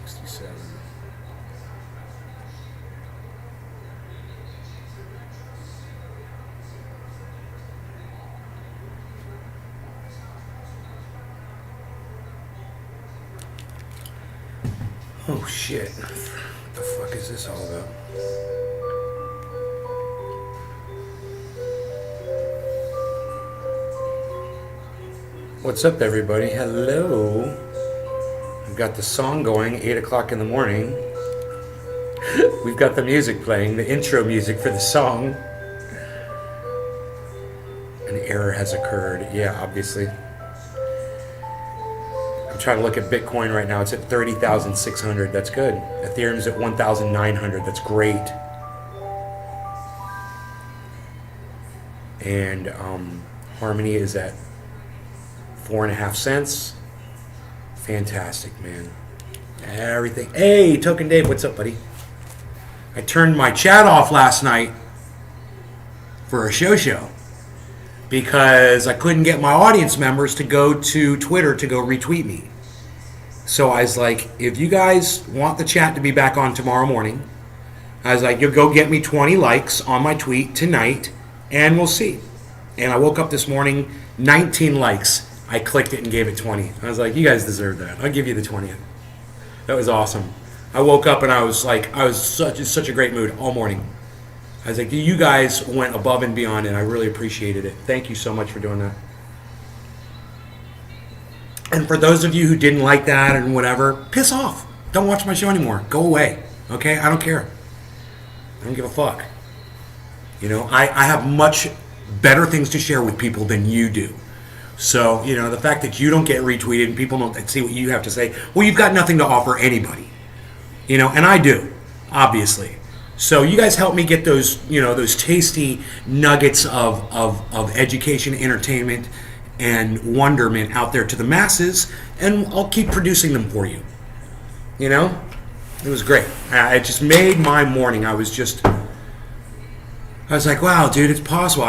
67. Oh shit. What the fuck is this all about? What's up, everybody? Hello. We've got the song going, 8 o'clock in the morning. We've got the music playing, the intro music for the song. An error has occurred. Yeah, obviously. I'm trying to look at Bitcoin right now. It's at 30,600. That's good. Ethereum's at 1,900. That's great. And Harmony is at 4.5 cents. Fantastic, man. Everything. Hey, Token Dave, what's up, buddy? I turned my chat off last night for a show because I couldn't get my audience members to go to Twitter to go retweet me. So I was like, if you guys want the chat to be back on tomorrow morning, I was like, you'll go get me 20 likes on my tweet tonight and we'll see. And I woke up this morning, 19 likes. I clicked it and gave it 20. I was like, you guys deserve that. I'll give you the 20th. That was awesome. I woke up and I was such a great mood all morning. I was like, you guys went above and beyond and I really appreciated it. Thank you so much for doing that. And for those of you who didn't like that and whatever, piss off. Don't watch my show anymore. Go away. Okay? I don't care. I don't give a fuck. You know, I have much better things to share with people than you do. So, you know, the fact that you don't get retweeted and people don't see what you have to say, well, you've got nothing to offer anybody. You know, and I do, obviously. So you guys help me get those, you know, those tasty nuggets of education, entertainment, and wonderment out there to the masses, and I'll keep producing them for you. You know? It was great. It just made my morning. I was like, wow, dude, it's possible.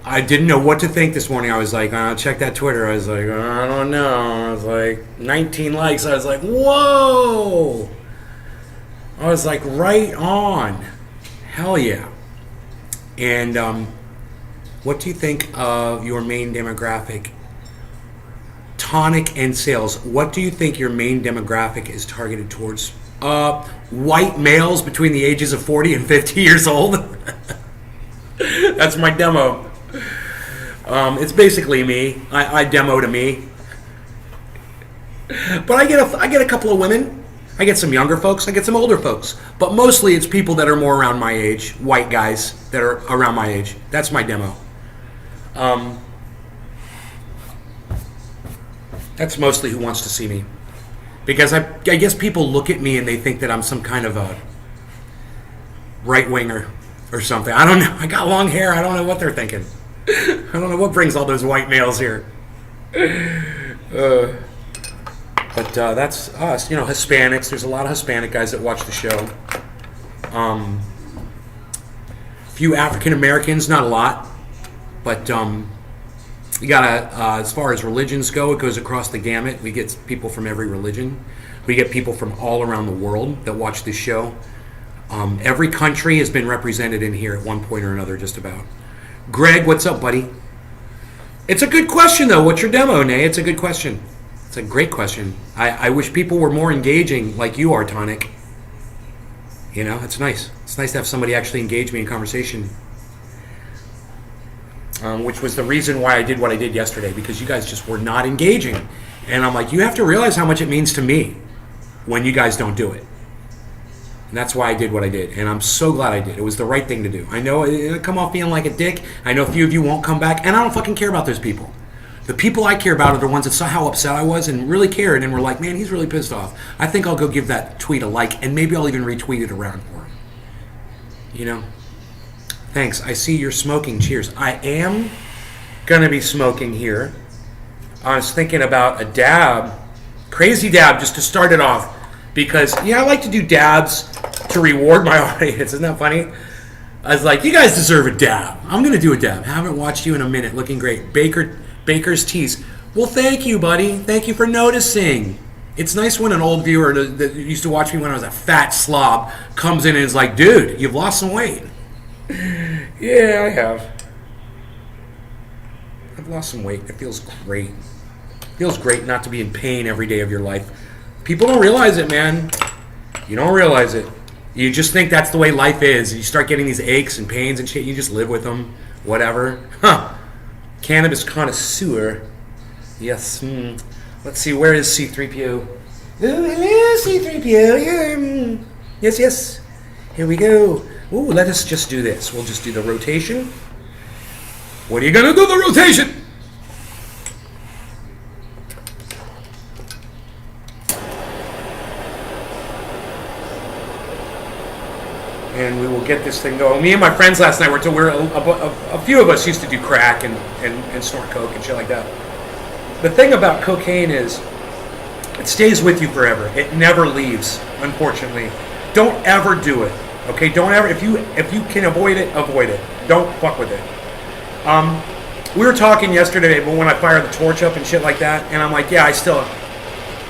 I didn't know what to think this morning. I was like, check that Twitter. I was like, I don't know. I was like, 19 likes. I was like, whoa. I was like, right on. Hell yeah. And what do you think of your main demographic? Tonic and sales. What do you think your main demographic is targeted towards? White males between the ages of 40 and 50 years old. That's my demo. It's basically me. I demo to me. But I get a couple of women. I get some younger folks. I get some older folks. But mostly it's people that are more around my age. White guys that are around my age. That's my demo. That's mostly who wants to see me. Because I guess people look at me and they think that I'm some kind of a right-winger or something. I don't know. I got long hair. I don't know what they're thinking. I don't know what brings all those white males here. But that's us. You know, Hispanics. There's a lot of Hispanic guys that watch the show. Few African Americans, not a lot. But you gotta, as far as religions go, it goes across the gamut. We get people from every religion. We get people from all around the world that watch this show. Every country has been represented in here at one point or another, just about. Greg, what's up, buddy? It's a good question, though. What's your demo, Nay? It's a good question. It's a great question. I wish people were more engaging like you are, Tonic. You know, it's nice. It's nice to have somebody actually engage me in conversation. Which was the reason why I did what I did yesterday, because you guys just were not engaging. And I'm like, you have to realize how much it means to me when you guys don't do it. And that's why I did what I did. And I'm so glad I did. It was the right thing to do. I know it'll come off being like a dick. I know a few of you won't come back. And I don't fucking care about those people. The people I care about are the ones that saw how upset I was and really cared and were like, man, he's really pissed off. I think I'll go give that tweet a like, and maybe I'll even retweet it around for him. You know? Thanks. I see you're smoking. Cheers. I am going to be smoking here. I was thinking about a dab. Crazy dab, just to start it off. Because, yeah, I like to do dabs to reward my audience. Isn't that funny? I was like, you guys deserve a dab. I'm going to do a dab. Haven't watched you in a minute. Looking great. Baker's Teas. Well, thank you, buddy. Thank you for noticing. It's nice when an old viewer that used to watch me when I was a fat slob comes in and is like, dude, you've lost some weight. Yeah, I have. I've lost some weight. It feels great. It feels great not to be in pain every day of your life. People don't realize it, man. You don't realize it. You just think that's the way life is. You start getting these aches and pains and shit. You just live with them. Whatever. Huh. Cannabis connoisseur. Yes. Let's see. Where is C3PO? Oh, hello, C3PO. Yeah. Yes, yes. Here we go. Ooh, let us just do this. We'll just do the rotation. What are you going to do the rotation? And we will get this thing going. Me and my friends last night a few of us used to do crack and snort coke and shit like that. The thing about cocaine is it stays with you forever. It never leaves, unfortunately. Don't ever do it. Okay? Don't ever, if you can avoid it, avoid it. Don't fuck with it. We were talking yesterday, but when I fire the torch up and shit like that, and I'm like, yeah,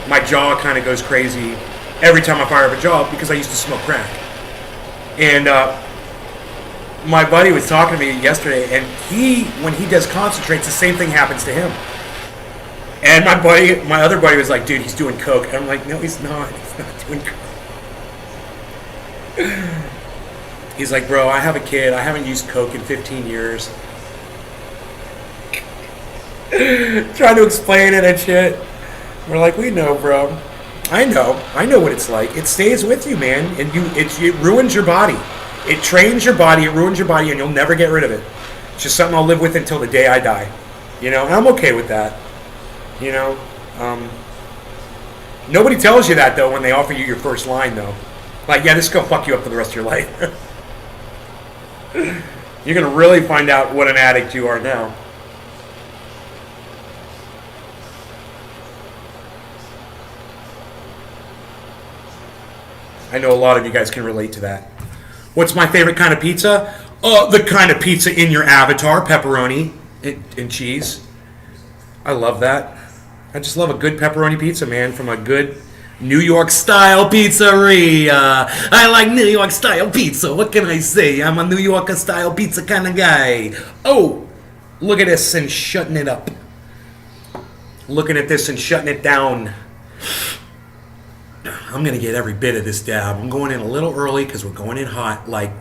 my jaw kind of goes crazy every time I fire up a jaw because I used to smoke crack. And my buddy was talking to me yesterday, and when he does concentrates, the same thing happens to him. And my other buddy was like, dude, he's doing coke. And I'm like, no, he's not. He's not doing coke. He's like, bro, I have a kid. I haven't used coke in 15 years. Trying to explain it and shit. We're like, we know, bro. I know what it's like. It stays with you, man, and it ruins your body. It trains your body, it ruins your body, and you'll never get rid of it. It's just something I'll live with until the day I die. You know, and I'm okay with that. You know, nobody tells you that though when they offer you your first line though. Like, yeah, this is gonna fuck you up for the rest of your life. You're gonna really find out what an addict you are now. I know a lot of you guys can relate to that. What's my favorite kind of pizza? The kind of pizza in your avatar, pepperoni and cheese. I love that. I just love a good pepperoni pizza, man, from a good New York style pizzeria. I like New York style pizza. What can I say? I'm a New York style pizza kind of guy. Oh, look at this and shutting it up. Looking at this and shutting it down. I'm gonna get every bit of this dab. I'm going in a little early because we're going in hot, like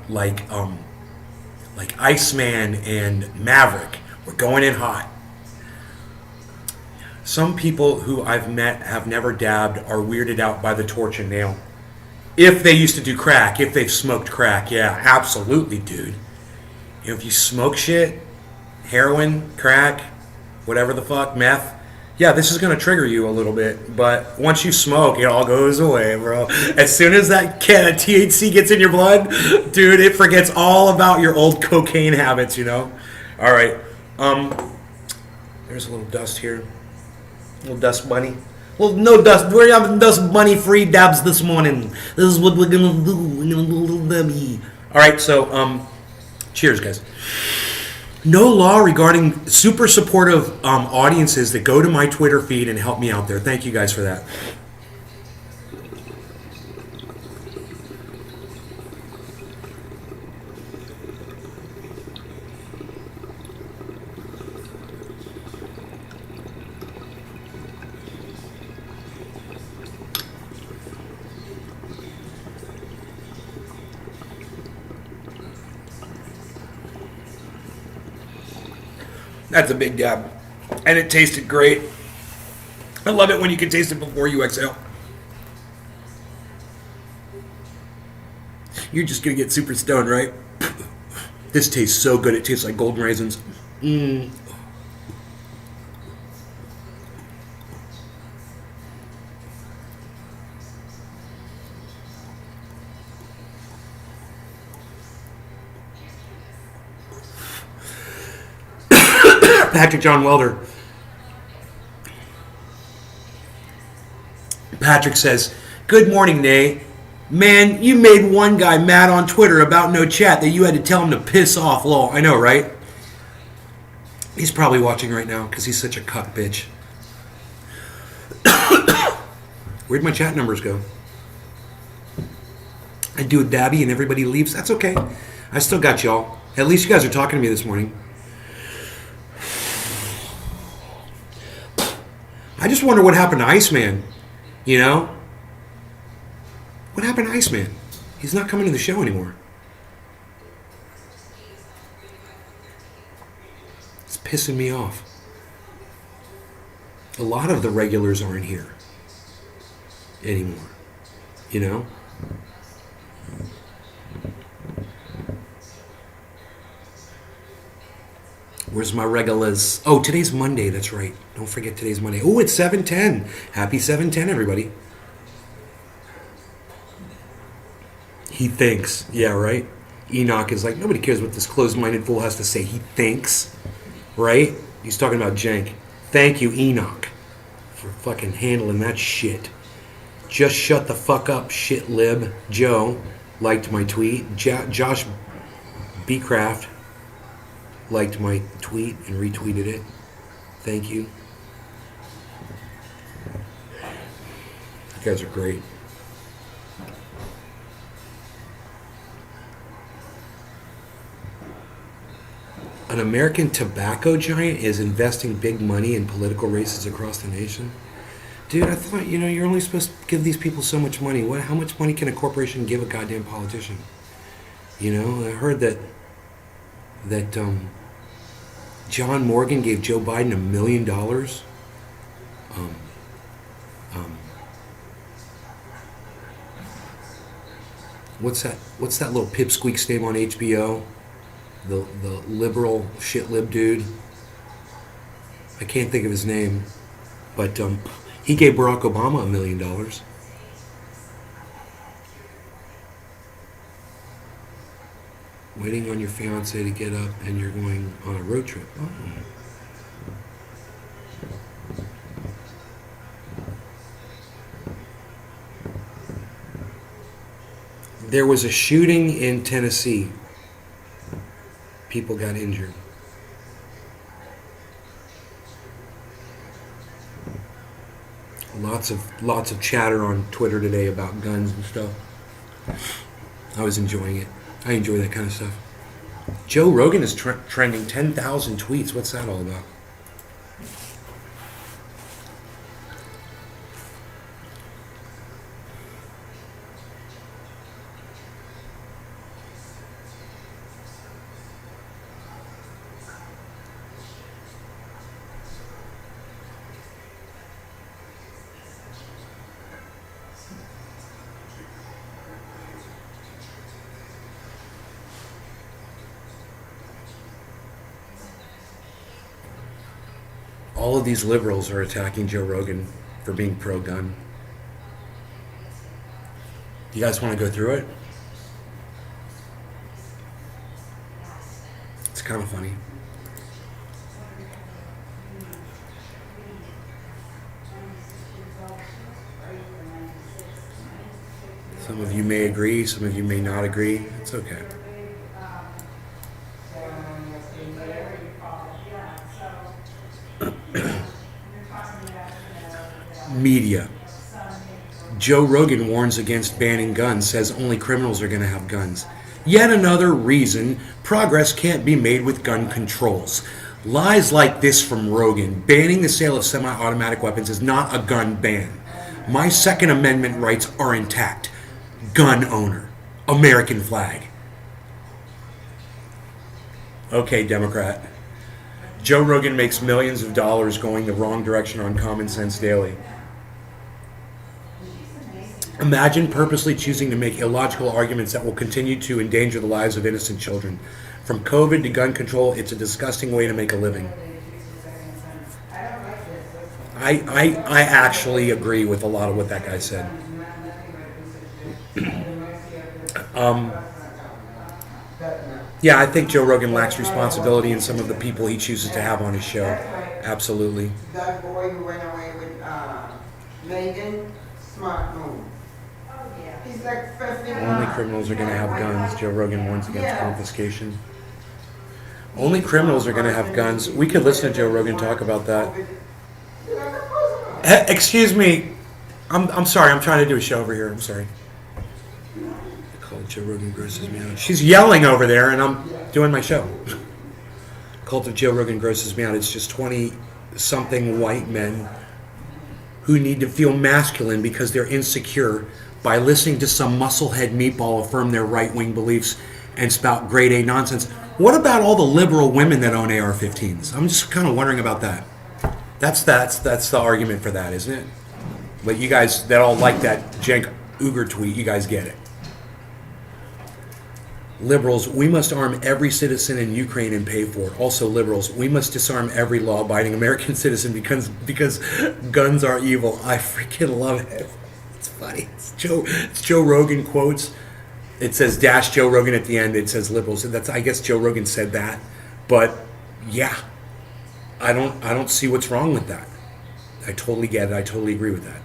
Iceman and Maverick. We're going in hot. Some people who I've met have never dabbed are weirded out by the torch and nail. If they used to do crack, if they've smoked crack, yeah, absolutely, dude. You know, if you smoke shit, heroin, crack, whatever the fuck, meth, yeah, this is going to trigger you a little bit. But once you smoke, it all goes away, bro. As soon as that can of THC gets in your blood, dude, it forgets all about your old cocaine habits, you know? All right. There's a little dust here. A little dust bunny. Well, no dust. We're having dust bunny free dabs this morning. This is what we're going to do. We're going to do a little dabby. All right, so, cheers, guys. No law regarding super supportive audiences that go to my Twitter feed and help me out there. Thank you guys for that. That's a big dab. And it tasted great. I love it when you can taste it before you exhale. You're just going to get super stoned, right? This tastes so good. It tastes like golden raisins. Mmm. Patrick John Welder. Patrick says, good morning, Nay. Man, you made one guy mad on Twitter about no chat that you had to tell him to piss off, lol. I know, right? He's probably watching right now because he's such a cuck bitch. Where'd my chat numbers go? I do a dabby and everybody leaves. That's okay. I still got y'all. At least you guys are talking to me this morning. I just wonder what happened to Iceman. You know? What happened to Iceman? He's not coming to the show anymore. It's pissing me off. A lot of the regulars aren't here anymore. You know? Where's my regulars? Oh, today's Monday. That's right. Don't forget today's Monday. Oh, it's 7:10. Happy 7:10, everybody. He thinks. Yeah, right? Enoch is like, nobody cares what this closed-minded fool has to say. He thinks. Right? He's talking about Jank. Thank you, Enoch, for fucking handling that shit. Just shut the fuck up, shit lib. Joe liked my tweet. Josh Bcraft liked my tweet and retweeted it. Thank you. You guys are great. An American tobacco giant is investing big money in political races across the nation. Dude, I thought, you're only supposed to give these people so much money. How much money can a corporation give a goddamn politician? I heard that John Morgan gave Joe Biden $1 million. What's that little pipsqueak's name on HBO? The liberal shit lib dude. I can't think of his name, but he gave Barack Obama $1 million. Waiting on your fiance to get up and you're going on a road trip. Oh. There was a shooting in Tennessee. People got injured. Lots of chatter on Twitter today about guns and stuff. I was enjoying it. I enjoy that kind of stuff. Joe Rogan is trending 10,000 tweets. What's that all about? All of these liberals are attacking Joe Rogan for being pro-gun. You guys want to go through it? It's kind of funny. Some of you may agree, some of you may not agree. It's okay. Media. Joe Rogan warns against banning guns, says only criminals are going to have guns. Yet another reason progress can't be made with gun controls. Lies like this from Rogan. Banning the sale of semi-automatic weapons is not a gun ban. My Second Amendment rights are intact. Gun owner. American flag. Okay, Democrat. Joe Rogan makes millions of dollars going the wrong direction on Common Sense Daily. Imagine purposely choosing to make illogical arguments that will continue to endanger the lives of innocent children. From COVID to gun control, it's a disgusting way to make a living. I actually agree with a lot of what that guy said. Yeah, I think Joe Rogan lacks responsibility in some of the people he chooses to have on his show. Absolutely. That boy who went away with Megan, smart move. He's like 50. Only criminals are going to have guns. Joe Rogan warns against confiscation. Only criminals are going to have guns. We could listen to Joe Rogan talk about that. Excuse me. I'm sorry. I'm trying to do a show over here. I'm sorry. I call Joe Rogan grosses me out. She's yelling over there, and I'm doing my show. Cult of Joe Rogan grosses me out. It's just 20-something white men who need to feel masculine because they're insecure by listening to some musclehead meatball affirm their right-wing beliefs and spout grade A nonsense. What about all the liberal women that own AR-15s? I'm just kind of wondering about that. That's the argument for that, isn't it? But you guys that all like that Cenk Uygur tweet, you guys get it. Liberals, we must arm every citizen in Ukraine and pay for it. Also, liberals, we must disarm every law-abiding American citizen because guns are evil. I freaking love it. It's funny. It's Joe Rogan quotes. It says dash Joe Rogan at the end. It says liberals. I guess Joe Rogan said that. But yeah, I don't see what's wrong with that. I totally get it. I totally agree with that.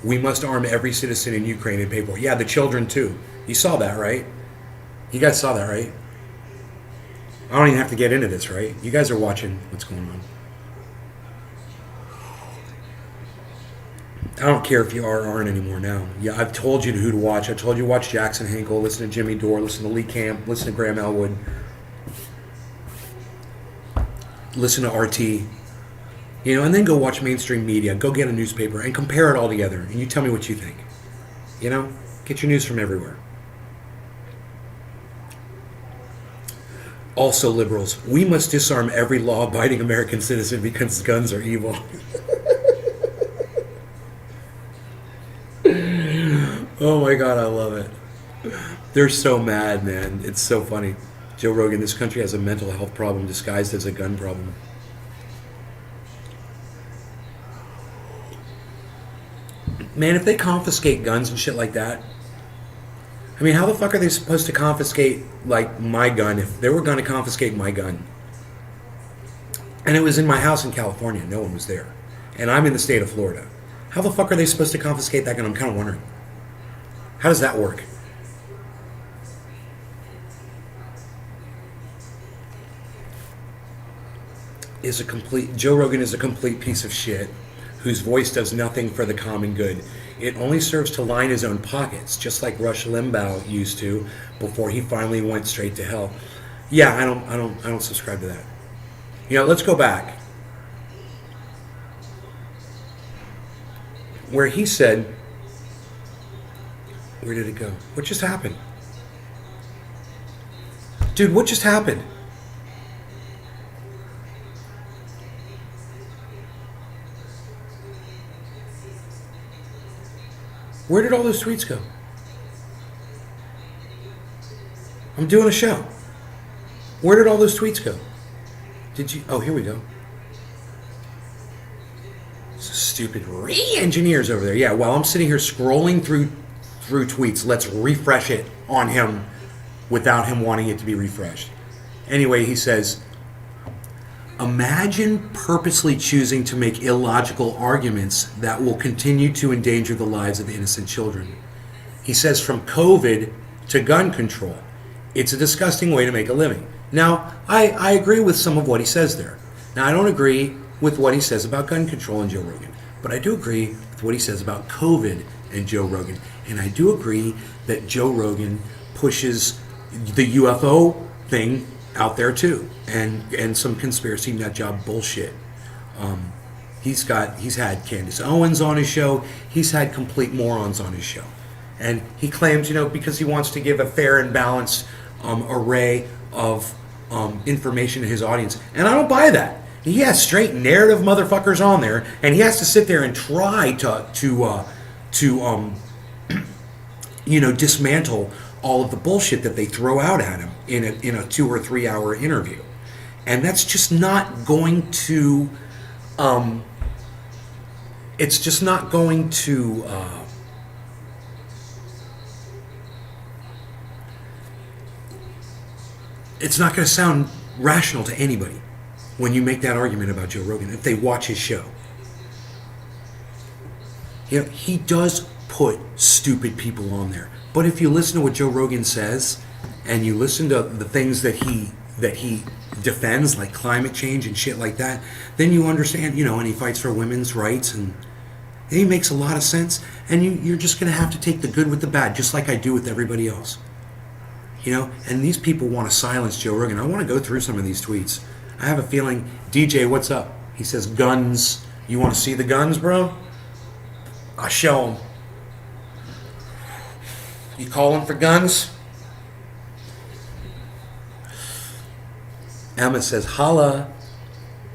We must arm every citizen in Ukraine and pay for it. Yeah, the children too. You saw that, right? You guys saw that, right? I don't even have to get into this, right? You guys are watching what's going on. I don't care if you are or aren't anymore now. Yeah, I've told you who to watch. I told you to watch Jackson Hinkle, listen to Jimmy Dore, listen to Lee Camp, listen to Graham Elwood, listen to RT, and then go watch mainstream media, go get a newspaper and compare it all together, and you tell me what you think. Get your news from everywhere. Also, liberals, we must disarm every law-abiding American citizen because guns are evil. Oh my God, I love it. They're so mad, man. It's so funny. Joe Rogan, this country has a mental health problem disguised as a gun problem. Man, if they confiscate guns and shit like that, I mean, how the fuck are they supposed to confiscate, like, my gun if they were going to confiscate my gun? And it was in my house in California. No one was there. And I'm in the state of Florida. How the fuck are they supposed to confiscate that gun? I'm kind of wondering. How does that work? Joe Rogan is a complete piece of shit whose voice does nothing for the common good. It only serves to line his own pockets, just like Rush Limbaugh used to before he finally went straight to hell. Yeah, I don't subscribe to that. Let's go back. Where he said, where did it go? What just happened? Dude, what just happened? Where did all those tweets go? I'm doing a show. Where did all those tweets go? Oh, here we go. Stupid re-engineers over there. Yeah, while I'm sitting here scrolling through tweets, let's refresh it on him without him wanting it to be refreshed. Anyway, he says, imagine purposely choosing to make illogical arguments that will continue to endanger the lives of innocent children. He says from COVID to gun control, it's a disgusting way to make a living. Now, I agree with some of what he says there. Now, I don't agree with what he says about gun control and Joe Rogan, but I do agree with what he says about COVID and Joe Rogan. And I do agree that Joe Rogan pushes the UFO thing out there too, and some conspiracy nut job bullshit. He's had Candace Owens on his show. He's had complete morons on his show, and he claims, because he wants to give a fair and balanced array of information to his audience, and I don't buy that. He has straight narrative motherfuckers on there, and he has to sit there and try to dismantle all of the bullshit that they throw out at him in a 2 or 3 hour interview. And that's just not going to it's just not going to it's not going to sound rational to anybody when you make that argument about Joe Rogan if they watch his show. He does put stupid people on there. But if you listen to what Joe Rogan says, and you listen to the things that he defends, like climate change and shit like that, then you understand, and he fights for women's rights, and He makes a lot of sense, and you're just going to have to take the good with the bad, just like I do with everybody else. You know, and these people want to silence Joe Rogan. I want to go through some of these tweets. I have a feeling, DJ, what's up? He says, guns. You want to see the guns, bro? I'll show them. You calling for guns? Emma says, holla.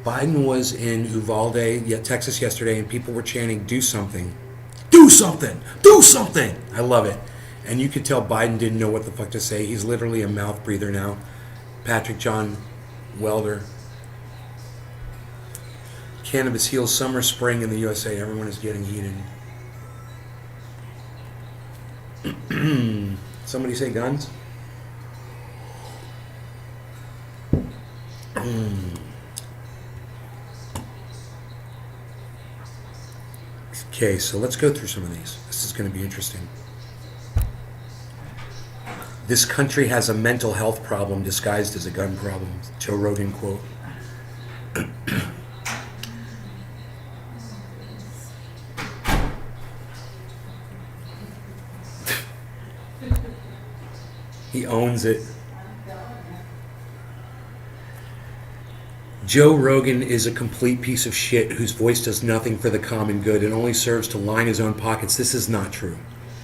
Biden was in Uvalde, Texas yesterday, and people were chanting, do something. Do something! Do something! I love it. And you could tell Biden didn't know what the fuck to say. He's literally a mouth breather now. Patrick John Welder. Cannabis heals summer, spring in the USA. Everyone is getting heated. Somebody say guns? Okay, so let's go through some of these. This is going to be interesting. This country has a mental health problem disguised as a gun problem. Joe Rogan quote. He owns it. Joe Rogan is a complete piece of shit whose voice does nothing for the common good and only serves to line his own pockets. This is not true.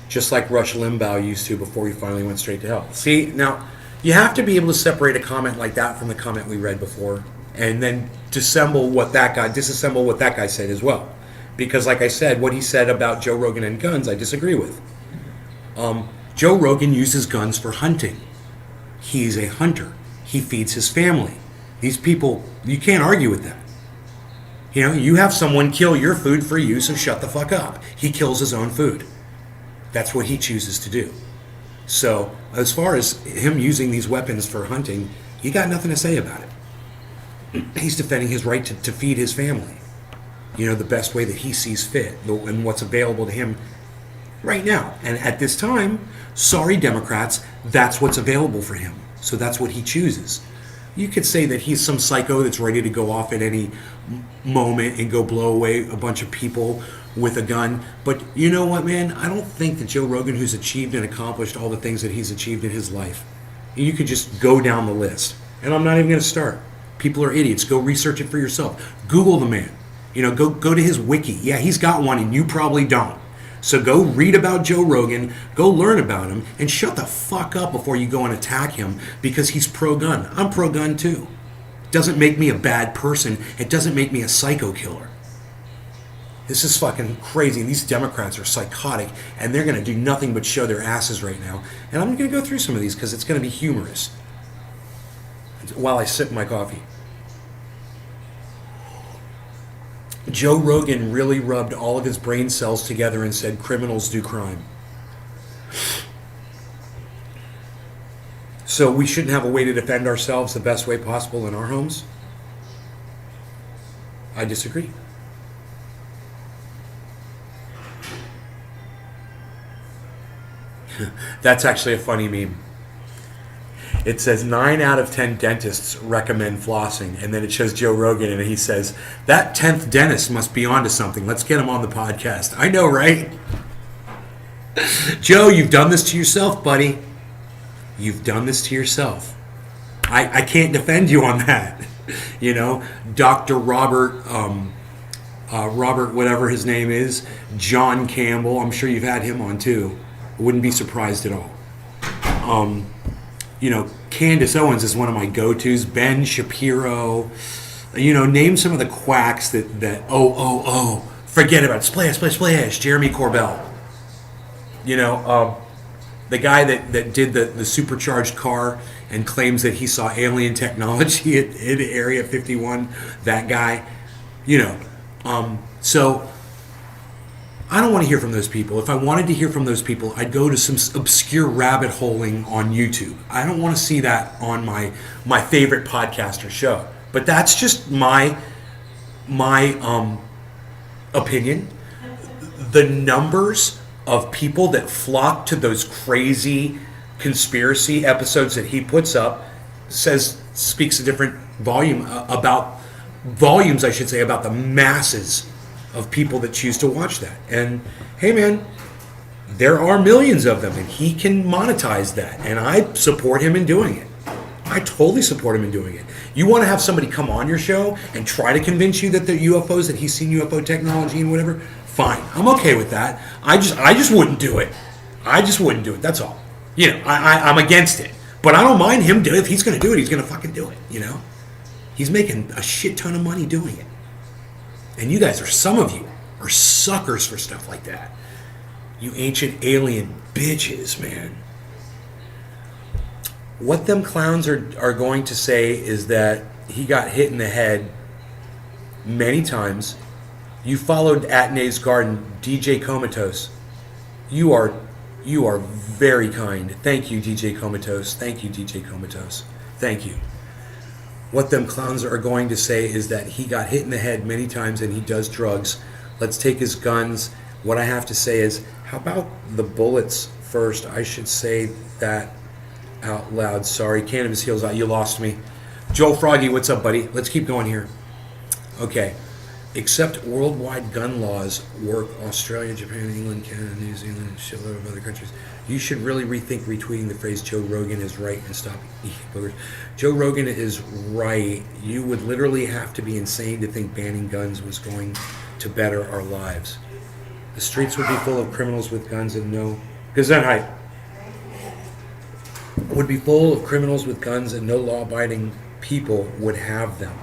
Just like Rush Limbaugh used to before he finally went straight to hell. See, now, you have to be able to separate a comment like that from the comment we read before and then disassemble what that guy said as well. Because like I said, what he said about Joe Rogan and guns, I disagree with. Joe Rogan uses guns for hunting. He's a hunter. He feeds his family. These people, you can't argue with them. You know, you have someone kill your food for you, so shut the fuck up. He kills his own food. That's what he chooses to do. So, as far as him using these weapons for hunting, you got nothing to say about it. He's defending his right to feed his family. You know, the best way that he sees fit and what's available to him right now. And at this time, sorry Democrats, that's what's available for him. So that's what he chooses. You could say that he's some psycho that's ready to go off at any moment and go blow away a bunch of people with a gun. But you know what, man? I don't think that Joe Rogan, who's achieved and accomplished all the things that he's achieved in his life, you could just go down the list. And I'm not even going to start. People are idiots. Go research it for yourself. Google the man. You know, go to his wiki. Yeah, he's got one and you probably don't. So go read about Joe Rogan, go learn about him, and shut the fuck up before you go and attack him because he's pro-gun. I'm pro-gun too. It doesn't make me a bad person. It doesn't make me a psycho killer. This is fucking crazy. These Democrats are psychotic, and they're going to do nothing but show their asses right now. And I'm going to go through some of these because it's going to be humorous while I sip my coffee. Joe Rogan really rubbed all of his brain cells together and said criminals do crime. So we shouldn't have a way to defend ourselves the best way possible in our homes? I disagree. That's actually a funny meme. It says 9 out of 10 dentists recommend flossing, and then it shows Joe Rogan, and he says, that 10th dentist must be onto something. Let's get him on the podcast. I know, right? Joe, you've done this to yourself, buddy. You've done this to yourself. I can't defend you on that. You know, Dr. Robert, whatever his name is, John Campbell, I'm sure you've had him on too. I wouldn't be surprised at all. You know, Candace Owens is one of my go-tos. Ben Shapiro. You know, name some of the quacks that forget about it. Splash. Jeremy Corbell. You know, the guy that did the supercharged car and claims that he saw alien technology at Area 51. That guy. You know, so I don't want to hear from those people. If I wanted to hear from those people, I'd go to some obscure rabbit holing on YouTube. I don't want to see that on my favorite podcaster show. But that's just my opinion. The numbers of people that flock to those crazy conspiracy episodes that he puts up speaks a different volumes, I should say, about the masses of people that choose to watch that. And hey, man, there are millions of them, and he can monetize that. And I support him in doing it. I totally support him in doing it. You want to have somebody come on your show and try to convince you that they're UFOs, that he's seen UFO technology and whatever? Fine, I'm okay with that. I just wouldn't do it. I just wouldn't do it. That's all. You know, I'm against it, but I don't mind him doing it. If he's going to do it, he's going to fucking do it. You know, he's making a shit ton of money doing it. And you guys some of you are suckers for stuff like that. You ancient alien bitches, man. What them clowns are going to say is that he got hit in the head many times. You followed Atnay's Garden, DJ Comatose. You are very kind. Thank you, DJ Comatose. Thank you, DJ Comatose. Thank you. What them clowns are going to say is that he got hit in the head many times and he does drugs. Let's take his guns. What I have to say is, how about the bullets first? I should say that out loud. Sorry, Cannabis Heals Out. You lost me. Joel Froggy, what's up, buddy? Let's keep going here. Okay. Except worldwide gun laws work Australia, Japan, England, Canada, New Zealand, and a shitload of other countries. You should really rethink retweeting the phrase Joe Rogan is right and stop eating boogers. Joe Rogan is right. You would literally have to be insane to think banning guns was going to better our lives. The streets would be full of criminals with guns and no... Gesundheit. Would be full of criminals with guns and no law-abiding people would have them.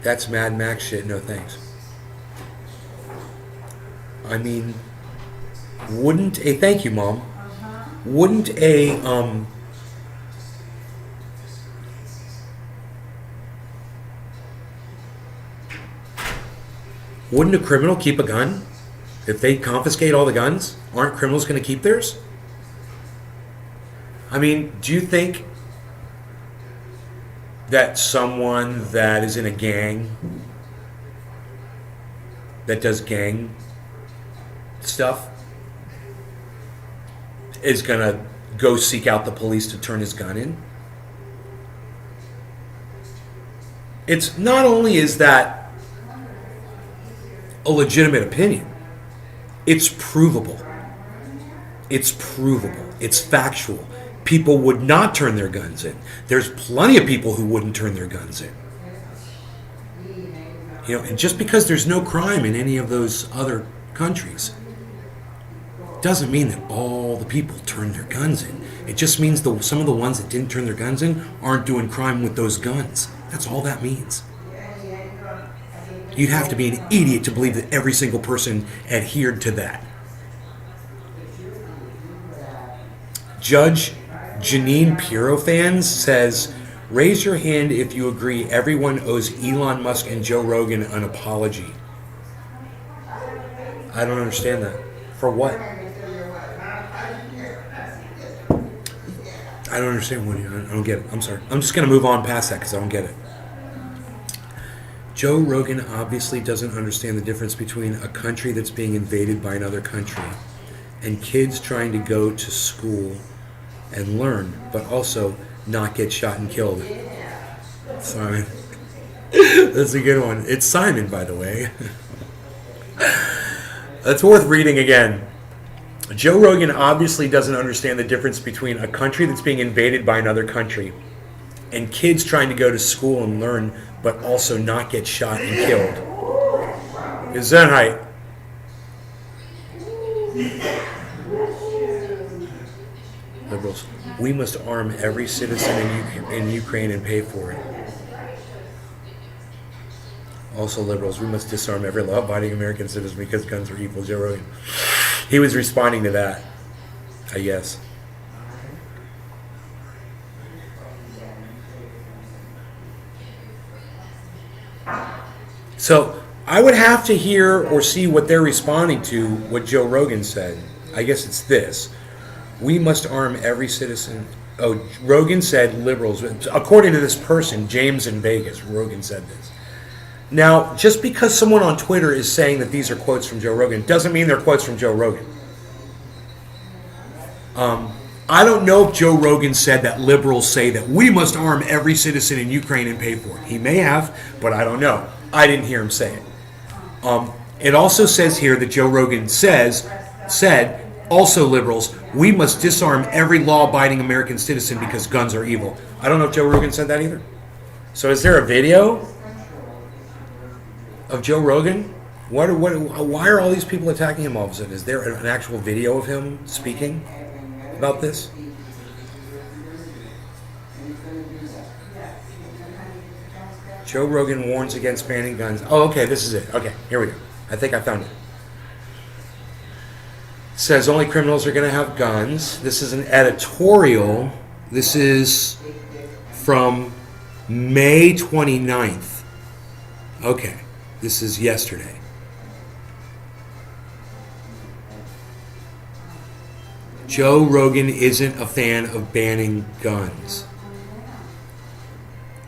That's Mad Max shit. No thanks. I mean, wouldn't a... Thank you, Mom. Wouldn't a... Wouldn't a criminal keep a gun? If they confiscate all the guns, aren't criminals going to keep theirs? I mean, do you think that someone that is in a gang, that does gang stuff, is going to go seek out the police to turn his gun in? It's not only is that a legitimate opinion, it's provable. It's provable. It's factual. People would not turn their guns in. There's plenty of people who wouldn't turn their guns in. You know, and just because there's no crime in any of those other countries doesn't mean that all the people turn their guns in. It just means some of the ones that didn't turn their guns in aren't doing crime with those guns. That's all that means. You'd have to be an idiot to believe that every single person adhered to that. Judge Janine Pirofans says, raise your hand if you agree everyone owes Elon Musk and Joe Rogan an apology. I don't understand that. For what? I don't understand what I don't get it. I'm sorry. I'm just going to move on past that because I don't get it. Joe Rogan obviously doesn't understand the difference between a country that's being invaded by another country and kids trying to go to school and learn, but also not get shot and killed. Simon. That's a good one. It's Simon, by the way. That's worth reading again. Joe Rogan obviously doesn't understand the difference between a country that's being invaded by another country and kids trying to go to school and learn, but also not get shot and killed. Gesundheit. Liberals. We must arm every citizen in Ukraine and pay for it. Also liberals. We must disarm every law-abiding American citizen because guns are evil. Joe Rogan. He was responding to that, I guess. So I would have to hear or see what they're responding to, what Joe Rogan said. I guess it's this. We must arm every citizen. Oh, Rogan said liberals. According to this person, James in Vegas, Rogan said this. Now, just because someone on Twitter is saying that these are quotes from Joe Rogan doesn't mean they're quotes from Joe Rogan. I don't know if Joe Rogan said that liberals say that we must arm every citizen in Ukraine and pay for it. He may have, but I don't know. I didn't hear him say it. It also says here that Joe Rogan said, also liberals, we must disarm every law-abiding American citizen because guns are evil. I don't know if Joe Rogan said that either. So is there a video of Joe Rogan? Why are all these people attacking him all of a sudden? Is there an actual video of him speaking about this? Joe Rogan warns against banning guns. Oh, okay, this is it. Okay, here we go. I think I found it. It says only criminals are going to have guns. This is an editorial. This is from May 29th. Okay, this is yesterday. Joe Rogan isn't a fan of banning guns.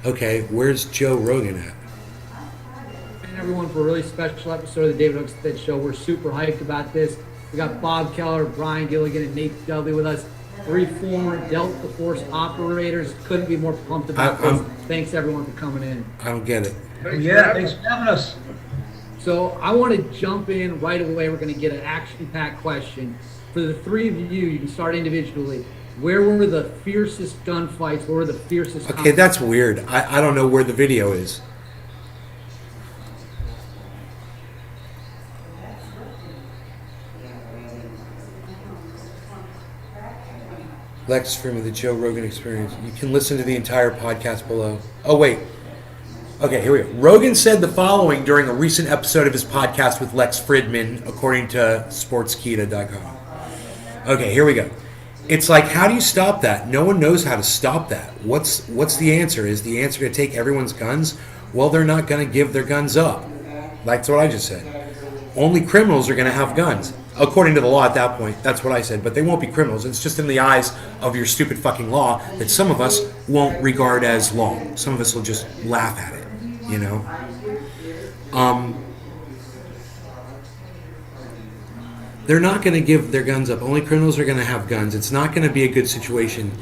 Okay, where's Joe Rogan at? And everyone for a really special episode of the David Hookstead Show. We're super hyped about this. We got Bob Keller, Brian Gilligan, and Nate Dudley with us. 3 former Delta Force operators. Couldn't be more pumped about this. Thanks everyone for coming in. I don't get it. Yeah, thanks for having us. So I want to jump in right away. We're going to get an action-packed question. For the 3 of you, you can start individually. Where were the fiercest gunfights? Where were the fiercest... Okay, that's weird. I don't know where the video is. Lex Freeman, the Joe Rogan Experience. You can listen to the entire podcast below. Oh, wait. Okay, here we go. Rogan said the following during a recent episode of his podcast with Lex Fridman, according to Sportskeeda.com. Okay, here we go. It's like, how do you stop that? No one knows how to stop that. What's the answer? Is the answer to take everyone's guns? Well, they're not going to give their guns up. That's what I just said. Only criminals are going to have guns. According to the law at that point, that's what I said. But they won't be criminals. It's just in the eyes of your stupid fucking law that some of us won't regard as law. Some of us will just laugh at it, you know? They're not going to give their guns up. Only criminals are going to have guns. It's not going to be a good situation.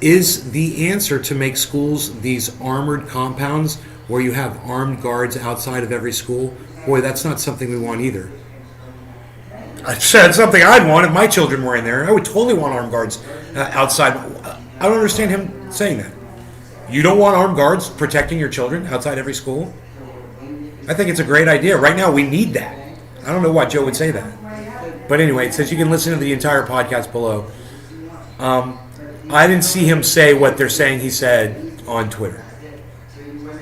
Is the answer to make schools these armored compounds where you have armed guards outside of every school? Boy, that's not something we want either. I said something I'd want if my children were in there. I would totally want armed guards outside. I don't understand him saying that. You don't want armed guards protecting your children outside every school? I think it's a great idea. Right now, we need that. I don't know why Joe would say that. But anyway, it says you can listen to the entire podcast below. I didn't see him say what they're saying he said on Twitter.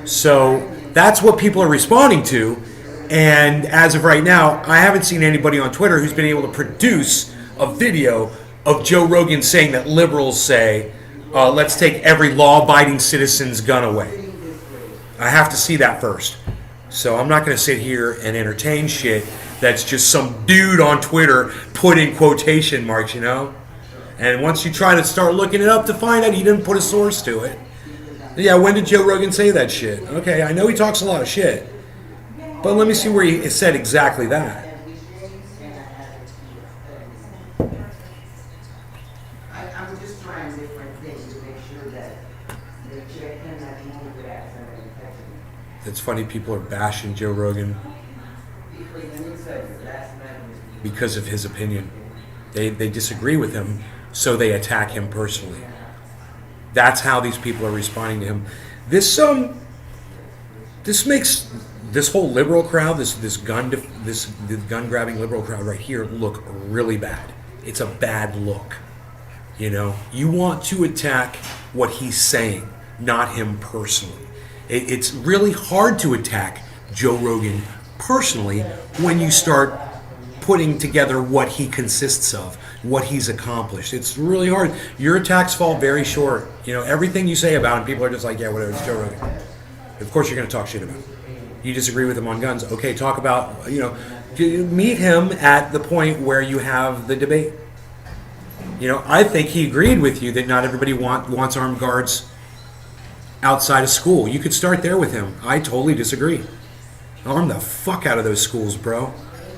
So that's what people are responding to. And as of right now, I haven't seen anybody on Twitter who's been able to produce a video of Joe Rogan saying that liberals say, let's take every law-abiding citizen's gun away. I have to see that first. So I'm not going to sit here and entertain shit that's just some dude on Twitter put in quotation marks, you know? And once you try to start looking it up to find out he didn't put a source to it. Yeah, when did Joe Rogan say that shit? Okay, I know he talks a lot of shit. But let me see where he said exactly that. I'm just trying different things to make sure that they check in that he won't get accident infection. It's funny people are bashing Joe Rogan because of his opinion. They disagree with him, so they attack him personally. That's how these people are responding to him. This makes this whole liberal crowd, this gun grabbing liberal crowd right here look really bad. It's a bad look. You know, you want to attack what he's saying, not him personally. It's really hard to attack Joe Rogan personally when you start putting together what he consists of, what he's accomplished. It's really hard. Your attacks fall very short. You know, everything you say about him, people are just like, yeah, whatever, it's Joe Rogan. Of course you're going to talk shit about him. You disagree with him on guns. Okay, talk about, you know, meet him at the point where you have the debate. You know, I think he agreed with you that not everybody wants armed guards outside of school. You could start there with him. I totally disagree. Arm the fuck out of those schools, bro.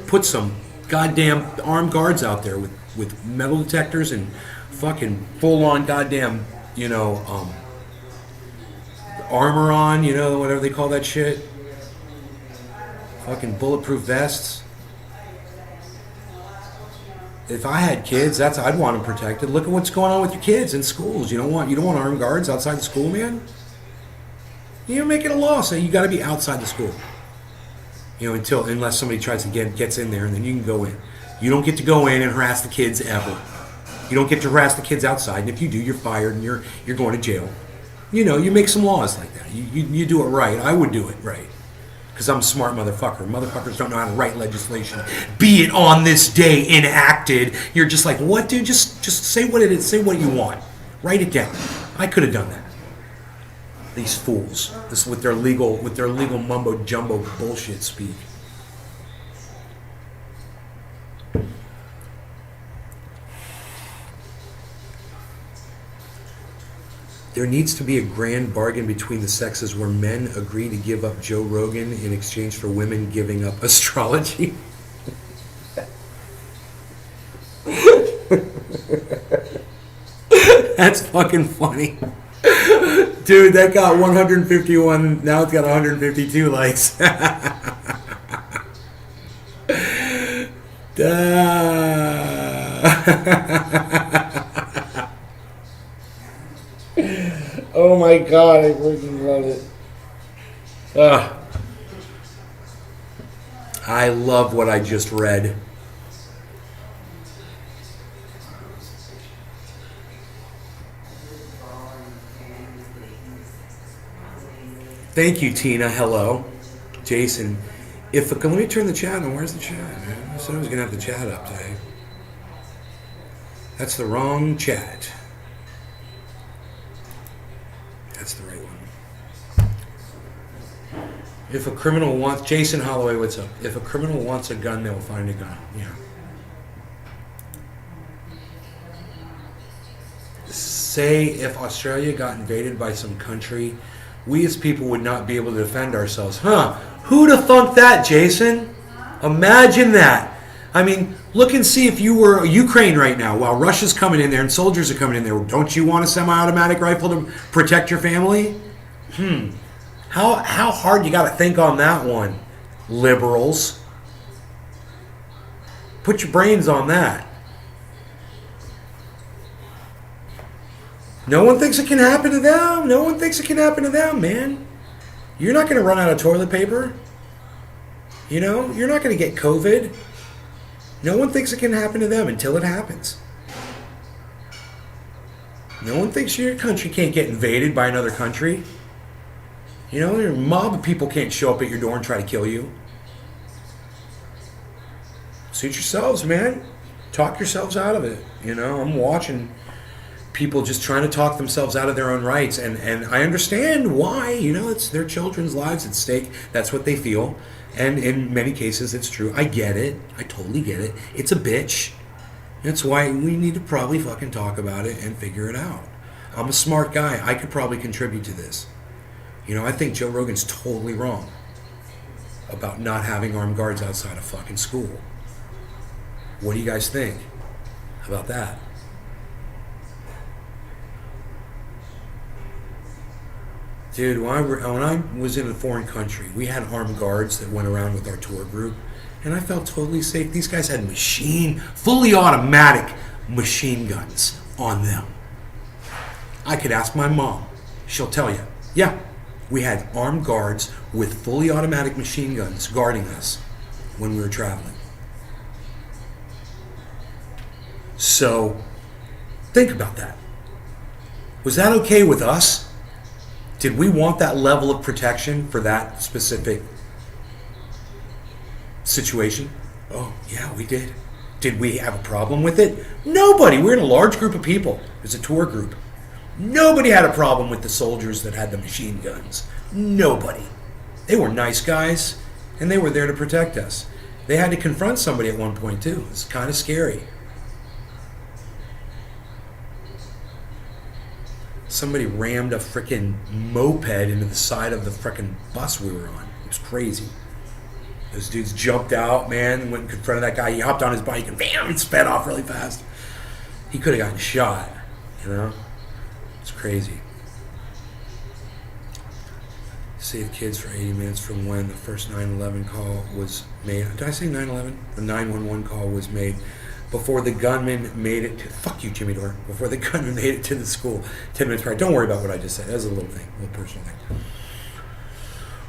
Put some goddamn armed guards out there with with metal detectors and fucking full on goddamn, armor on, whatever they call that shit. Fucking bulletproof vests. If I had kids, I'd want them protected. Look at what's going on with your kids in schools. You don't want armed guards outside the school, man. Make it a law. Say you got to be outside the school. Unless somebody tries to gets in there, and then you can go in. You don't get to go in and harass the kids ever. You don't get to harass the kids outside, and if you do, you're fired and you're going to jail. You make some laws like that. You do it right. I would do it right. Because I'm a smart motherfucker. Motherfuckers don't know how to write legislation. Be it on this day enacted. You're just like, what, dude? Just say what it is. Say what you want. Write it down. I could have done that. These fools. This with their legal mumbo jumbo bullshit speak. There needs to be a grand bargain between the sexes where men agree to give up Joe Rogan in exchange for women giving up astrology. That's fucking funny. Dude, that got 151, now it's got 152 likes. Oh my god, I freaking love it. I love what I just read. Thank you, Tina. Hello. Jason. Let me turn the chat on. Where's the chat, man? I said I was going to have the chat up today. That's the wrong chat. That's the right one. If a criminal wants... Jason Holloway, what's up? If a criminal wants a gun, they'll find a gun. Yeah. Say if Australia got invaded by some country, we as people would not be able to defend ourselves. Huh? Who'd have thunk that, Jason? Imagine that. I mean, look and see if you were Ukraine right now while Russia's coming in there and soldiers are coming in there. Don't you want a semi-automatic rifle to protect your family? How hard you got to think on that one, liberals? Put your brains on that. No one thinks it can happen to them. No one thinks it can happen to them, man. You're not going to run out of toilet paper. You're not going to get COVID. No one thinks it can happen to them until it happens. No one thinks your country can't get invaded by another country. A mob of people can't show up at your door and try to kill you. Suit yourselves, man. Talk yourselves out of it. I'm watching people just trying to talk themselves out of their own rights, and I understand why. It's their children's lives at stake. That's what they feel, and in many cases it's true. I get it. I totally get it. It's a bitch. That's why we need to probably fucking talk about it and figure it out. I'm a smart guy. I could probably contribute to this. I think Joe Rogan's totally wrong about not having armed guards outside of fucking school. What do you guys think about that? Dude, when I was in a foreign country, we had armed guards that went around with our tour group, and I felt totally safe. These guys had fully automatic machine guns on them. I could ask my mom. She'll tell you. Yeah, we had armed guards with fully automatic machine guns guarding us when we were traveling. So, think about that. Was that okay with us? Did we want that level of protection for that specific situation? Oh, yeah, we did. Did we have a problem with it? Nobody. We're in a large group of people. It's a tour group. Nobody had a problem with the soldiers that had the machine guns. Nobody. They were nice guys, and they were there to protect us. They had to confront somebody at one point, too. It's kind of scary. Somebody rammed a frickin' moped into the side of the frickin' bus we were on. It was crazy. Those dudes jumped out, man, went in front of that guy. He hopped on his bike and bam, and sped off really fast. He could have gotten shot, you know? It's crazy. Save kids for 80 minutes from when the first 911 call was made. Did I say 911? The 911 call was made before the gunman made it to... Fuck you, Jimmy Dore. Before the gunman made it to the school 10 minutes prior. Don't worry about what I just said. That was a little thing, a little personal thing.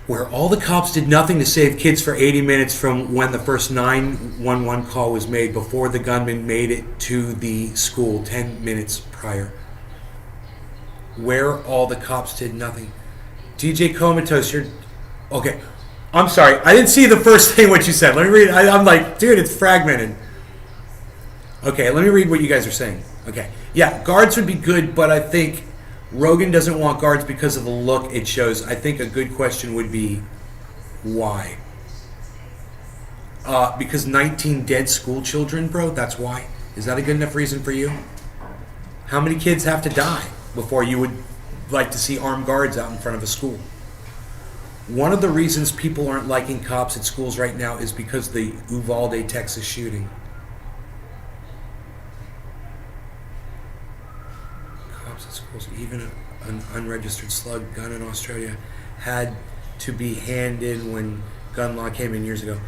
Where all the cops did nothing to save kids for 80 minutes from when the first 911 call was made before the gunman made it to the school 10 minutes prior. Where all the cops did nothing. DJ Comatose, you're... Okay. I'm sorry. I didn't see the first thing what you said. Let me read. I'm like, dude, it's fragmented. Okay, let me read what you guys are saying. Okay. Yeah, guards would be good, but I think Rogan doesn't want guards because of the look it shows. I think a good question would be, why? Because 19 dead school children, bro? That's why? Is that a good enough reason for you? How many kids have to die before you would like to see armed guards out in front of a school? One of the reasons people aren't liking cops at schools right now is because of the Uvalde, Texas shooting. Cops at schools, even an unregistered slug gun in Australia had to be handed when gun law came in years ago.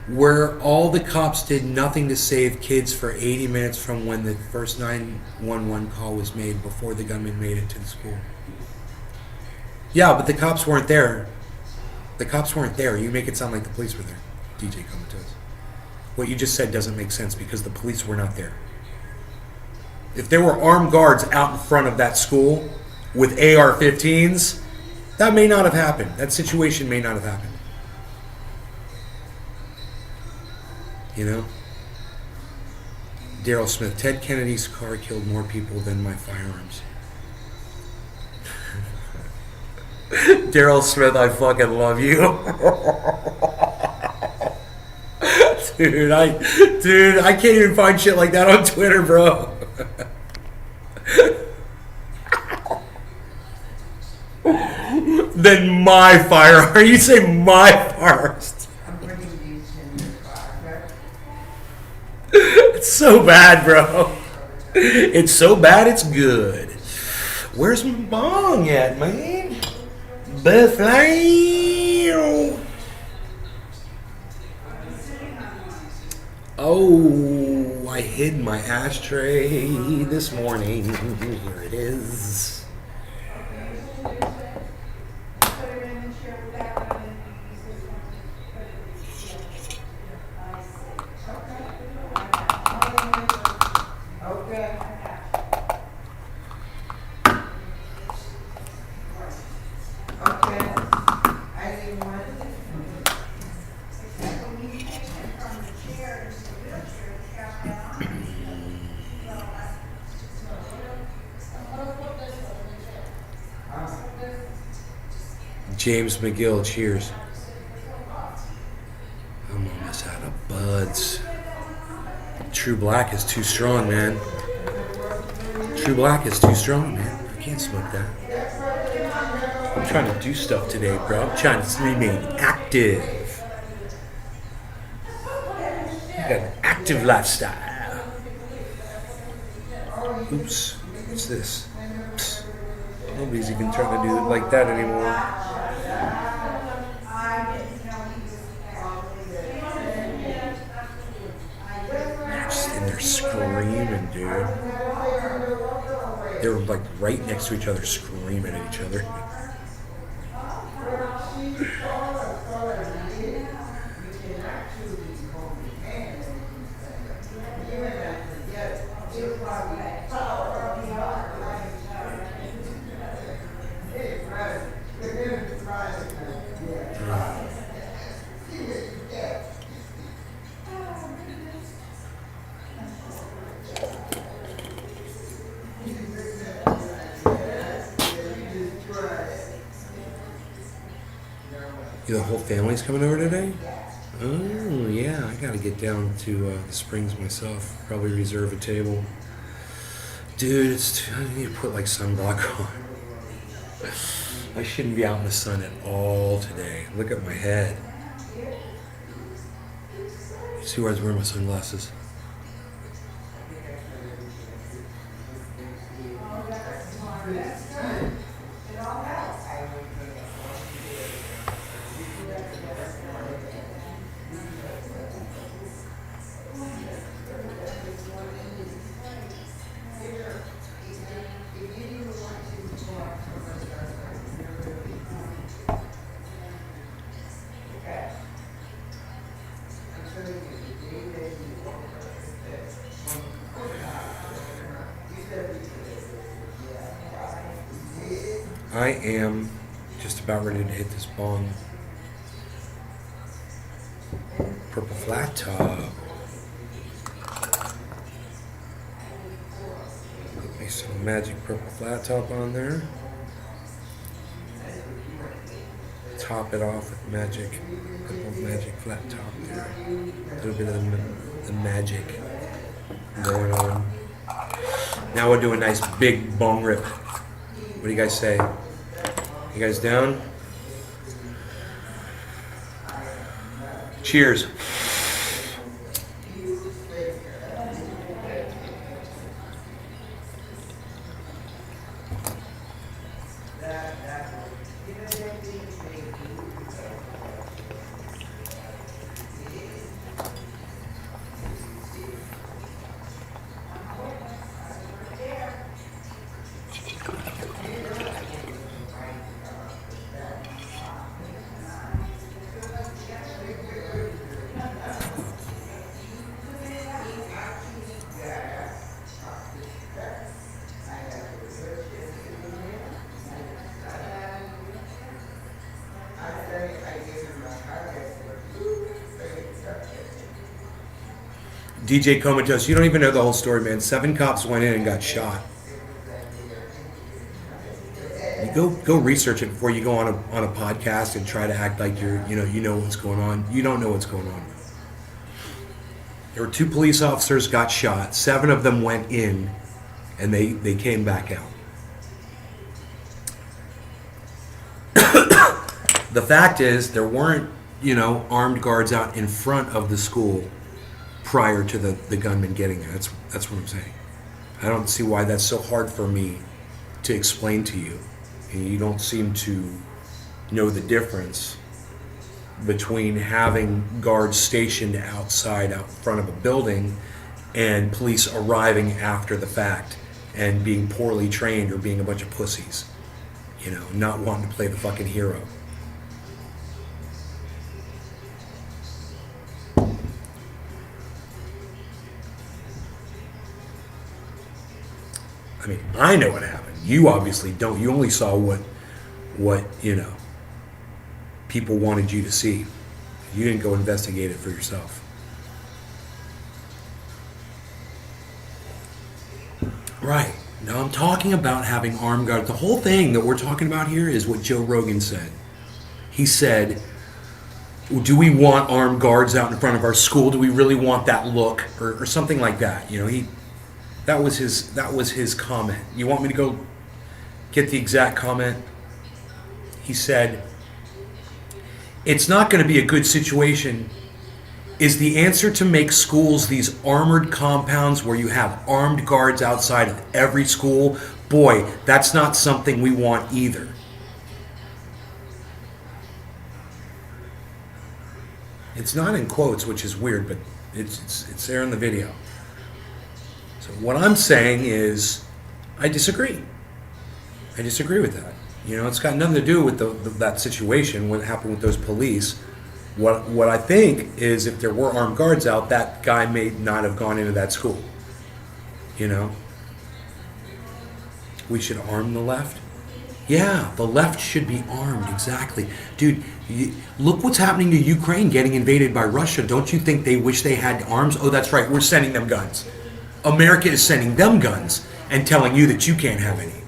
Where all the cops did nothing to save kids for 80 minutes from when the first 911 call was made before the gunman made it to the school. Yeah, but the cops weren't there. The cops weren't there. You make it sound like the police were there, DJ Comatose. What you just said doesn't make sense because the police were not there. If there were armed guards out in front of that school with AR-15s, that may not have happened. That situation may not have happened. You know? Daryl Smith, Ted Kennedy's car killed more people than my firearms. Daryl Smith, I fucking love you. Dude, I can't even find shit like that on Twitter, bro. Then my firearm. You say my firearms. I'm bringing you to the car. It's so bad, bro. It's so bad, it's good. Where's my bong at, man? Buffalo. Oh, I hid my ashtray this morning. Here it is. Okay. Okay. I didn't want James McGill, cheers. I'm almost out of buds. True Black is too strong, man. True Black is too strong, man. I can't smoke that. I'm trying to do stuff today, bro. I'm trying to remain active. I got an active lifestyle. Oops. What's this? Psst. Nobody's even trying to do it like that anymore. Just in there screaming, dude. They were like right next to each other, screaming at each other. The whole family's coming over today? Oh, yeah. I gotta get down to the Springs myself. Probably reserve a table. Dude, I need to put like sunblock on. I shouldn't be out in the sun at all today. Look at my head. See where I was wearing my sunglasses. I am just about ready to hit this bong. Purple flat top. Put me some magic purple flat top on there. Top it off with magic, purple magic flat top there. A little bit of the magic going on. Now we'll do a nice big bong rip. What do you guys say? You guys down? Cheers. DJ Comatose, you don't even know the whole story, man. 7 cops went in and got shot. You go research it before you go on a podcast and try to act like you know what's going on. You don't know what's going on. There were 2 police officers got shot. 7 of them went in, and they came back out. The fact is, there weren't armed guards out in front of the school prior to the gunman getting there. That's what I'm saying. I don't see why that's so hard for me to explain to you. And you don't seem to know the difference between having guards stationed outside, out front of a building, and police arriving after the fact and being poorly trained or being a bunch of pussies. Not wanting to play the fucking hero. I mean, I know what happened. You obviously don't. You only saw what people wanted you to see. You didn't go investigate it for yourself. Right. Now I'm talking about having armed guards. The whole thing that we're talking about here is what Joe Rogan said. He said, do we want armed guards out in front of our school? Do we really want that look? Or something like that. That was his comment. You want me to go get the exact comment? He said, it's not going to be a good situation. Is the answer to make schools these armored compounds where you have armed guards outside of every school? Boy, that's not something we want either. It's not in quotes, which is weird, but it's there in the video. So what I'm saying is, I disagree. I disagree with that. It's got nothing to do with that situation, what happened with those police. What I think is, if there were armed guards out, that guy may not have gone into that school. We should arm the left. Yeah, the left should be armed, exactly. Dude, look what's happening to Ukraine getting invaded by Russia. Don't you think they wish they had arms? Oh, that's right, we're sending them guns. America is sending them guns and telling you that you can't have any.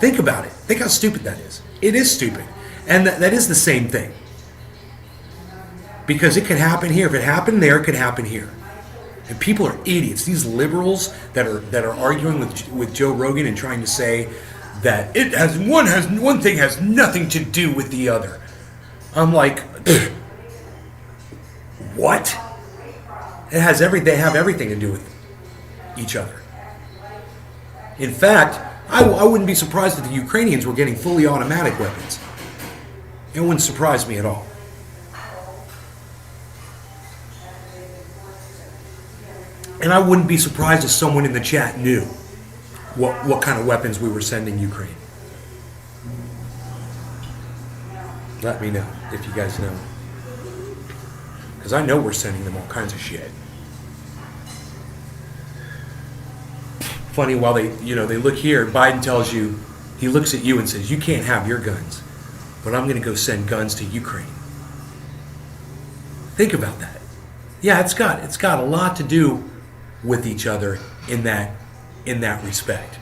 Think about it. Think how stupid that is. It is stupid. And that is the same thing. Because it could happen here. If it happened there, it could happen here. And people are idiots. These liberals that are arguing with Joe Rogan and trying to say that one thing has nothing to do with the other. I'm like, what? They have everything to do with each other. In fact, I wouldn't be surprised if the Ukrainians were getting fully automatic weapons. It wouldn't surprise me at all. And I wouldn't be surprised if someone in the chat knew what kind of weapons we were sending Ukraine. Let me know if you guys know. Because I know we're sending them all kinds of shit. Funny, while they look here, Biden tells you, he looks at you and says, you can't have your guns, but I'm going to go send guns to Ukraine. Think about that. Yeah, it's got a lot to do with each other in that respect.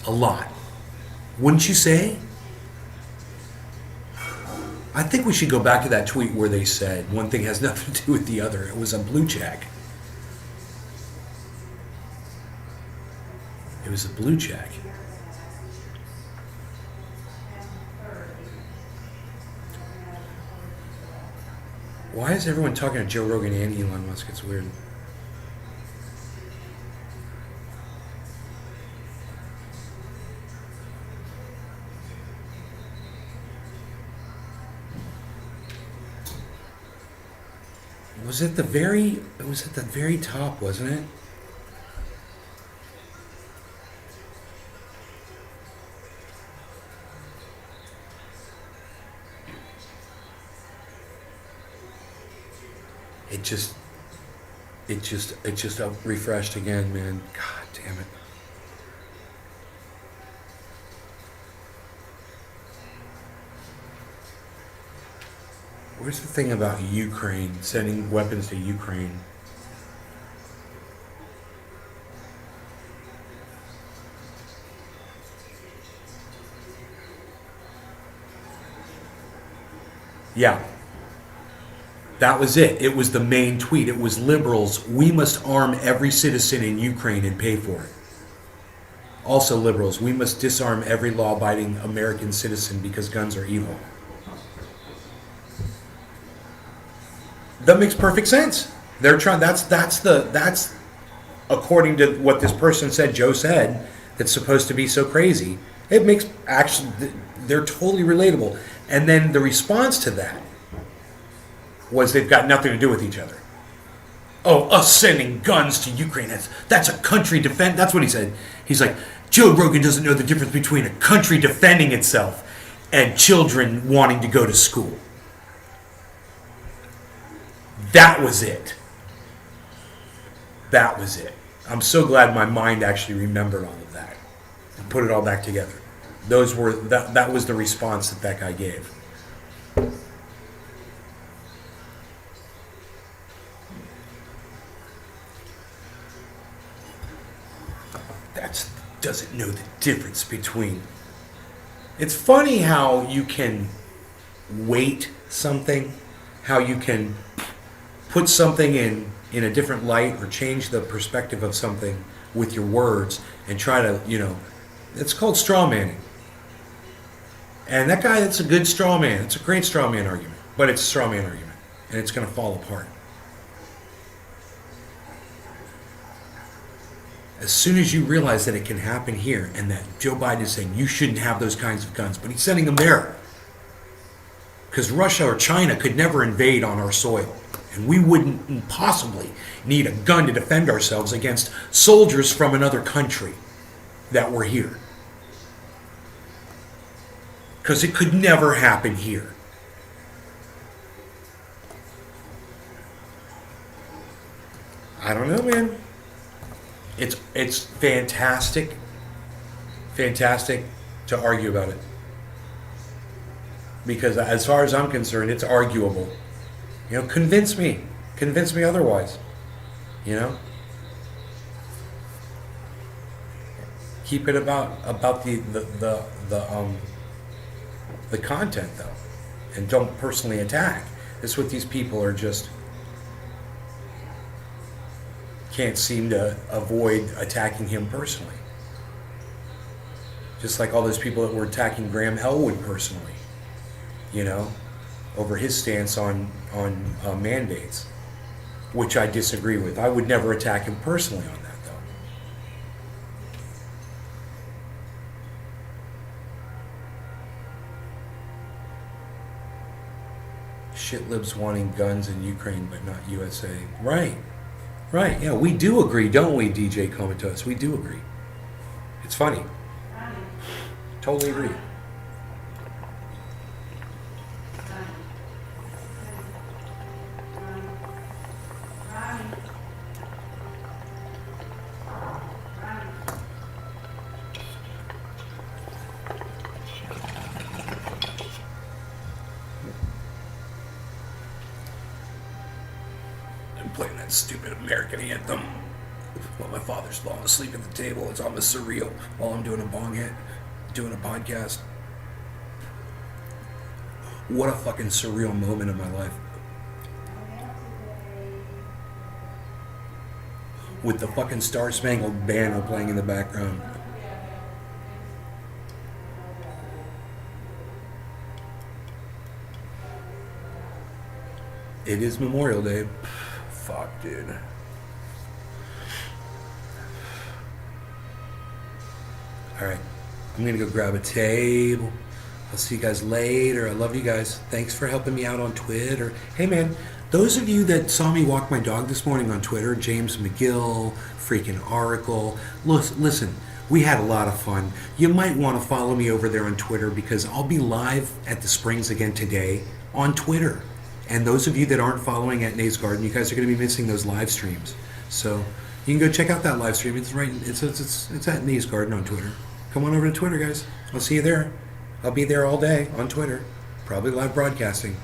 A lot. Wouldn't you say? I think we should go back to that tweet where they said one thing has nothing to do with the other. It was a blue check. It was a blue check. Why is everyone talking to Joe Rogan and Elon Musk? It's weird. It was at the very top, wasn't it? It just refreshed again, man. God damn it. Where's the thing about Ukraine, sending weapons to Ukraine? Yeah. That was it. It was the main tweet. It was liberals. We must arm every citizen in Ukraine and pay for it. Also liberals. We must disarm every law-abiding American citizen because guns are evil. That makes perfect sense. They're trying. That's according to what this person said. Joe said that's supposed to be so crazy. It makes actually they're totally relatable. And then the response to that was they've got nothing to do with each other. Oh, us sending guns to Ukraine, that's a country defend. That's what he said. He's like, Joe Rogan doesn't know the difference between a country defending itself and children wanting to go to school. That was it. That was it. I'm so glad my mind actually remembered all of that and put it all back together. That was the response that guy gave. Doesn't know the difference between. It's funny how you can weight something, how you can put something in a different light or change the perspective of something with your words and try to, it's called straw manning. And that guy, that's a good straw man. It's a great straw man argument, but it's a straw man argument and it's going to fall apart. As soon as you realize that it can happen here and that Joe Biden is saying you shouldn't have those kinds of guns, but he's sending them there. Because Russia or China could never invade on our soil. And we wouldn't possibly need a gun to defend ourselves against soldiers from another country that were here. Because it could never happen here. I don't know, man. It's fantastic to argue about it. Because as far as I'm concerned, it's arguable. Convince me otherwise. Keep it about the content though, and don't personally attack. That's what these people are just can't seem to avoid attacking him personally. Just like all those people that were attacking Graham Elwood personally. over his stance on mandates, which I disagree with. I would never attack him personally on that, though. Shit libs wanting guns in Ukraine, but not USA. Right. Right. Yeah, we do agree, don't we, DJ Comatose? We do agree. It's funny. Totally agree. I'm playing that stupid American anthem while my father's falling asleep at the table. It's almost surreal while I'm doing a bong hit, doing a podcast. What a fucking surreal moment in my life. With the fucking Star Spangled Banner playing in the background. It is Memorial Day. Fuck, dude. Alright. I'm gonna go grab a table. I'll see you guys later. I love you guys. Thanks for helping me out on Twitter. Hey man, those of you that saw me walk my dog this morning on Twitter, James McGill, freaking Oracle, listen, we had a lot of fun. You might want to follow me over there on Twitter because I'll be live at the Springs again today on Twitter. And those of you that aren't following at Nays Garden, you guys are going to be missing those live streams. So you can go check out that live stream. It's right. It's at Nays Garden on Twitter. Come on over to Twitter, guys. I'll see you there. I'll be there all day on Twitter, probably live broadcasting.